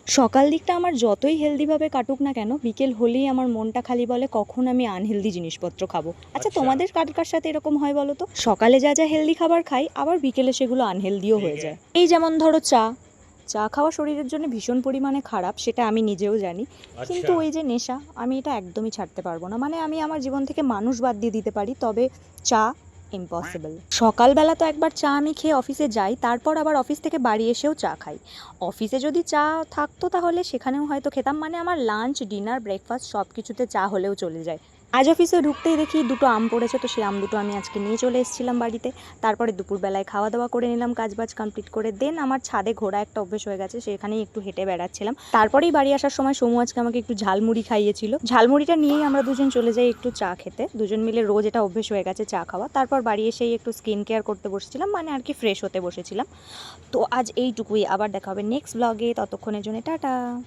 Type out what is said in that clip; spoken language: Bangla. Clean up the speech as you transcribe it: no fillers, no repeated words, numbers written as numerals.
সকাল দিকটা আমার যতই হেলদিভাবে কাটুক না কেন, বিকেল হলেই আমার মনটা খালি বলে কখন আমি আনহেলদি জিনিসপত্র খাবো। আচ্ছা, अच्छा। তোমাদের কার কার সাথে এরকম হয় বলো তো? সকালে যা যা হেলদি খাবার খাই, আবার বিকেলে সেগুলো আনহেলদিও ठीक হয়ে है। যায়। এই যেমন ধরো চা। চা খাওয়া শরীরের জন্য ভীষণ পরিমাণে খারাপ, সেটা আমি নিজেও জানি। কিন্তু अच्छा। ওই যে নেশা, আমি এটা একদমই ছাড়তে পারবো না। মানে আমি আমার জীবন থেকে মানুষ বাদ দিয়ে দিতে পারি, তবে চা ইম্পসিবল। সকালবেলা তো একবার চা আমি খেয়ে অফিসে যাই, তারপর আবার অফিস থেকে বাড়ি এসেও চা খাই। অফিসে যদি চা থাকতো তাহলে সেখানেও হয়তো খেতাম, মানে আমার লাঞ্চ ডিনার ব্রেকফাস্ট সব কিছুতে চা হলেও চলে যায়। আজ অফিসে ঢুকতেই দেখি দুটো আম পড়েছে, তো সেই আম দুটো আমি আজকে নিয়ে চলে এসেছিলাম বাড়িতে। তারপরে দুপুরবেলায় খাওয়া দাওয়া করে নিলাম, কাজবাজ কমপ্লিট করে। দেন আমার ছাদে ঘোরা একটা অভ্যেস হয়ে গেছে, সেখানেই একটু হেঁটে বেড়াচ্ছিলাম। তারপরেই বাড়ি আসার সময় সমু আজকে আমাকে একটু ঝালমুড়ি খাইয়েছিল। ঝালমুড়িটা নিয়েই আমরা দুজন চলে যাই একটু চা খেতে। দুজন মিলে রোজ এটা অভ্যেস হয়ে গেছে চা খাওয়া। তারপর বাড়ি এসেই একটু স্কিন কেয়ার করতে বসেছিলাম, মানে আর কি ফ্রেশ হতে বসেছিলাম। তো আজ এইটুকুই, আবার দেখা হবে নেক্সট ব্লগে, ততক্ষণের জন্য টাটা।